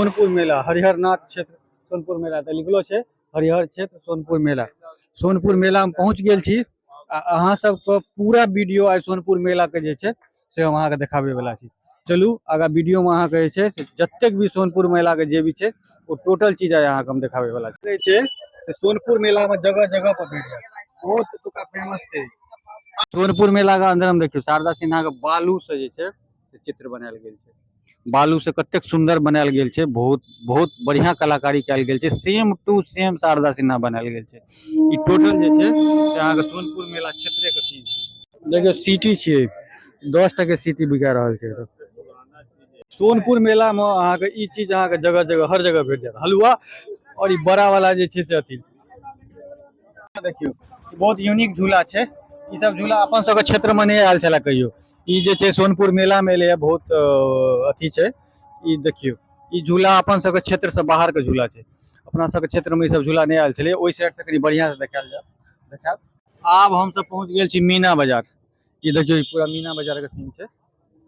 सोनपुर मेला हरिहरनाथ क्षेत्र सोनपुर मेला तो लिखलो है हरिहर क्षेत्र सोनपुर मेला। सोनपुर मेला में पहुंच गेल छी। अहाँ सबके पूरा वीडियो आज सोनपुर मेला के जे छे से हम अहाँ के देखाबे वाला छी। चलू आगा वीडियो में अहाँ के जे छे जतेक भी सोनपुर मेला के जे भी छे वो टोटल चीज आज अहाँ के हम देखाबे वाला छी। सोनपुर मेला में जगह जगह पर भीड़ है, बहुत एतुका फेमस है। सोनपुर मेला के अंदर हम देखियो शारदा सिन्हा के बालू से जे छे से चित्र बनायल गेल छे। बालू से कतेक सुंदर बनायल गेल छे, बहुत बहुत बढ़िया कलाकारी कैल गेल छे। Same to same Sharda Sinha बनायल गेल छे। ई टोटल जे छे से अहाँ के सोनपुर मेला क्षेत्र के सीन छे। देखियो सिटी छे, 10 टके सिटी बिका रहल छे। सोनपुर मेला में अहाँ के ई चीज अहाँ के जगह जगह हर जगह भेट जात। हलवा और ई बड़ा वाला जे छे से अथी देखियो बहुत यूनिक झूला छे। ई सब झूला अपन सब के क्षेत्र में नहीं आयल छला कहियो। ई जे छे सोनपुर मेला में ले बहुत अथी छे। ई देखियो ई झूला अपन सब के क्षेत्र से बाहर के झूला छे। अपना सब के क्षेत्र में ई सब झूला नहीं आयल छले। ओई साइड से कनी बढ़िया से देखाल जा देखाब। आब हम सब पहुंच गेल छी मीना बाजार। ई देखियो ई पूरा मीना बाजार के सीन छे।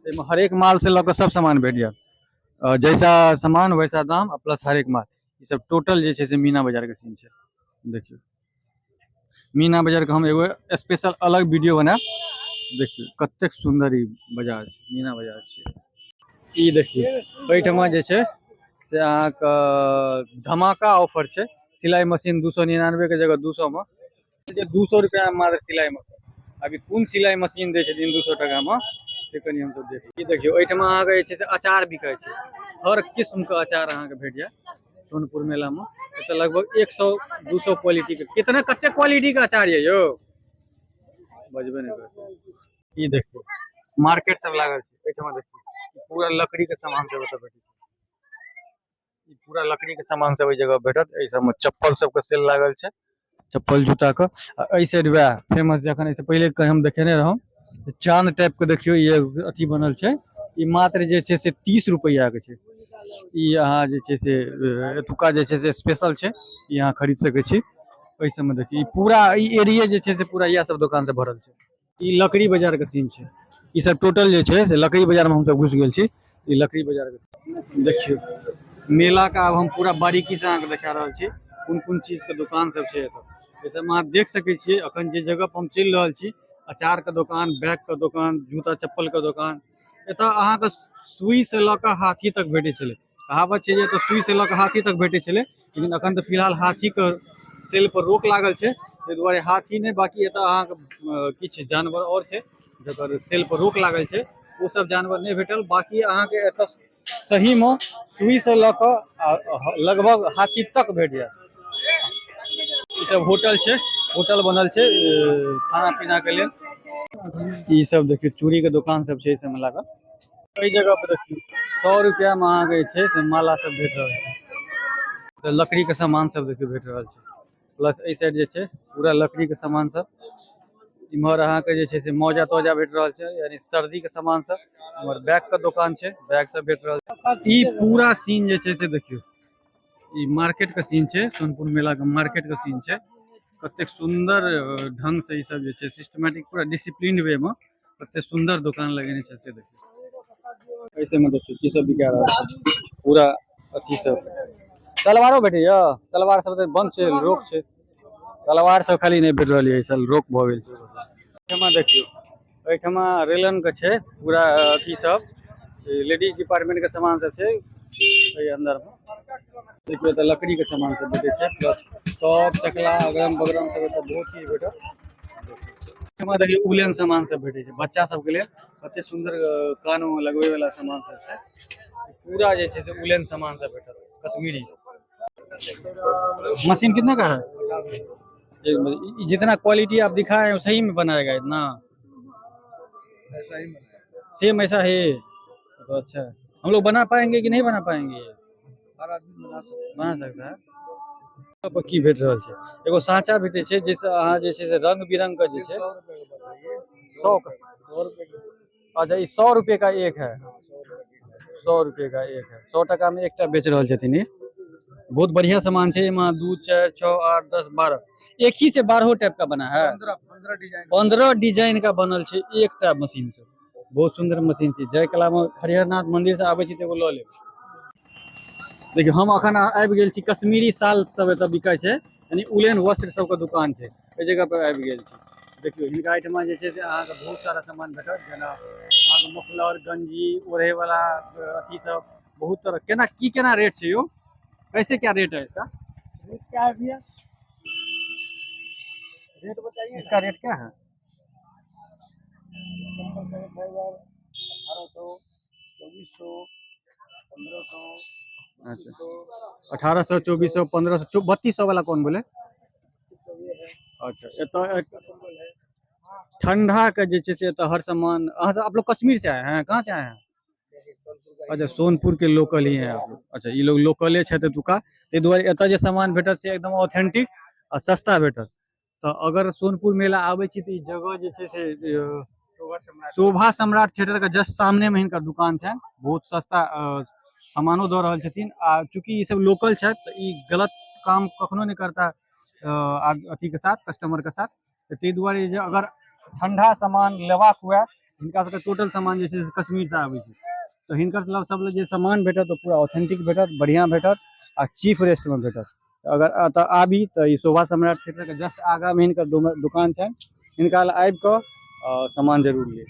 एमे हर एक माल से लेकर सब सामान भेट जात। जैसा सामान वैसा दाम प्लस हर एक माल। ई सब टोटल जे छे से मीना बाजार के सीन छे। देखियो मीना बाजार के हम एगो स्पेशल अलग वीडियो बनाएब। देखियो कतेक सुंदर ई बाजार छे, मीना बाजार छे। ई देखियो एठमा जे छे से अहाँ के धमाका ऑफर छे। सिलाई मशीन 299 के जगह 200 में, 200 रुपया में मात्र सिलाई मशीन। अभी कौन सिलाई मशीन दे छे 200 टका में से कनी हम सब देखिए। ई देखियो एठमा अहाँ के जे छे से अचार बिकाय छे। हर किस्म के अचार अहाँ के भेट जाय सोनपुर मेला में। तो लगभग 100-200 क्वालिटी के कितने कते क्वालिटी का अचार है यो बजबे नहीं करते। ई देखियो मार्केट सब लागल छे। एठमा देखियो पूरा लकड़ी के सामान सब ओतय भेटै छे। ई पूरा लकड़ी के सामान सब ओइ जगह भेटत। एइ सब में चप्पल सब के सेल लागल छे, चप्पल जूता के। एइ साइड वह फेमस जखन ऐसे पहले कहीं हम देखेने रहौ चांद टाइप के देखियो ये अथी बनल छे। ई मात्र जे छे से 30 रुपया के छे। ई अहाँ जे छे से एतुका जे छे से स्पेशल छे, ई अहाँ खरीद सकै छी। ओइ सब में देखियो ई पूरा ई एरिया जे छे से पूरा यह सब दुकान से भरल छे। ई लकड़ी बाजार के सीन छे। ई सब टोटल जे छे से लकड़ी बाजार में हम सब घुस गेल छी। ई लकड़ी बाजार के देखियो मेला का अब हम पूरा बारीकी से अहाँ के देखा रहल छी। कोन-कोन चीज के दुकान सब छे एतय। ए सब में अहाँ देख सकै छियै अखन जे जगह पर हम चल रहल छी। अचार के दुकान, बैग के दुकान, जूता चप्पल के दुकान। एतय अहाँ के सुई से लेकर हाथी तक भेटै छले। कहावत छे जे एतय सुई से लेकर हाथी तक भेटै छले, लेकिन अखन तो फिलहाल हाथी के सेल पर रोक लागल छे। ताहि दुआरे हाथी नहीं, बाकी एतय अहाँ के किछ जानवर और छे जकर सेल पर रोक लागल छे। वो सब जानवर नहीं भेटल। बाकी अहाँ के एतय सही में सुई से लेकर लगभग हाथी तक भेट जात। ई सब होटल छे, होटल बनल छे खाना पीना के लिए। ई सब देखियो चूड़ी के दुकान सब छे। ई सब में लागल कई जगह पर देखियो 100 रुपया में अहाँ के छे से माला सब भेट रहल छे। तो लकड़ी के सामान सब देखियो भेट रहल छे। प्लस ए साइड जे छे पूरा लकड़ी के सामान सब। इम्हर अहाँ के जे छे से मौजा तौजा भेट रहल छे, यानी सर्दी के सामान सब। इम्हर बैग के दुकान छे, बैग सब भेट रहल छे। ई पूरा सीन जे छे से देखियो ई मार्केट के सीन छे। सोनपुर मेला के मार्केट के सीन छे। कतेक सुंदर ढंग से ई सब जे छे सिस्टमैटिक पूरा डिसिप्लिन वे में कतेक सुंदर दुकान लगेने छे से देखियो। ऐसे में देखियो की सब बिका रहल छे पूरा अथी सब। तलवारो भेटै य? तलवार सब त बंद छे, रोक छे। तलवार सब खाली नहीं भेट रहल ये, सब रोक भ गेल छे। एठमा देखियो एठमा रेलन के छे पूरा अथी सब लेडीज डिपार्टमेंट के सामान सब छे। एई अंदर में देखियो त लकड़ी के सामान सब भेटै छे। प्लस टॉप चकला अगरम बगरम सब एतय बहुत चीज भेटत। एठमा देखियो उलेन सामान सब भेटै छे बच्चा सब के लिए। कते सुंदर कान में लगवे वाला सामान सब छे। पूरा जे छे से उलेन सामान सब भेटत कश्मीरी। मशीन कितने का है? जितना क्वालिटी आप दिखाए हैं सही में बनाएगा इतना? सेम ऐसा है? तो अच्छा हम लोग बना पाएंगे कि नहीं बना पाएंगे? बना सकता है। की भेट रहल छे एगो साँचा भेटै छे जैसे अहाँ जे छे से रंग बिरंग का जे छे 100 का। अच्छा ये 100 रुपये का एक है। 100 रुपये का एक है। 100 टका में एकटा बेच रहल छथिन। ये बहुत बढ़िया सामान छे। एमा 2 4 6 8 10 12 एक ही से 12 टाइप का बना है। 15 डिजाइन का बनल छे एकटा मशीन से। बहुत सुंदर मशीन छे। जय कला में हरिहरनाथ मंदिर से आवे छी त एगो ल लेब। देखियो हम अखन आबि गेल छी कश्मीरी साल सब एतऽ बिकाय छै, यानी उलेन वस्त्र सबके दुकान छै, एहि जगह पर आबि गेल छी। देखियो हिनका एहिठमा जे छै से अहाँके बहुत सारा सामान भेटत, जेना अहाँके मफलर, गंजी, ओढ़े वाला अथी सब बहुत तरह। केना रेट छै यो? कैसे क्या रेट है इसका? रेट क्या है भैया? रेट बताइए। इसका रेट क्या है? कंबल का रेट है यार 1800, 2400, 1500, अच्छा 2500, 1800, 2400, 1500, 3200 वाला कौन बोले? तो ये है। अच्छा एतऽ इसका कंबल है। ठंडा के जे छै से एतऽ हर सामान। अहाँ सब आप लोग कश्मीर से आए हैं? कहाँ से आए हैं? देखिए सोनपुर का ही अच्छा है। सोनपुर के लोकल ही हैं आप लोग। अच्छा ये लोग लोकले छथि एतुका, ताहि दुआरे एतऽ जे सामान भेटत से एकदम ऑथेंटिक आ सस्ता भेटत। तऽ अगर सोनपुर मेला आबै छी तऽ ई जगह जे छै से शोभा सम्राट थिएटर के जस्ट सामने में हिनकर दुकान छनि। बहुत सस्ता सामानो दऽ रहल छथिन, आ चूंकि ई सब लोकल छथि तऽ ई गलत काम कखनो नहीं करता अथी के साथ, कस्टमर के साथ। तऽ ताहि दुआरे जे अगर ठंडा सामान लेबाक हुए, हिनका सबके टोटल सामान जे छै से कश्मीर से आबै छै, तो हिनकर सब लग जे सामान भेटत तो पूरा ऑथेंटिक भेटत, बढ़िया भेटत आ चीफ रेट में भेटत। अगर एतऽ आबी तऽ ई शोभा सम्राट थिएटर के जस्ट आगा में हिनकर दुकान छनि, हिनका लग आबि कऽ सामान जरूर ली।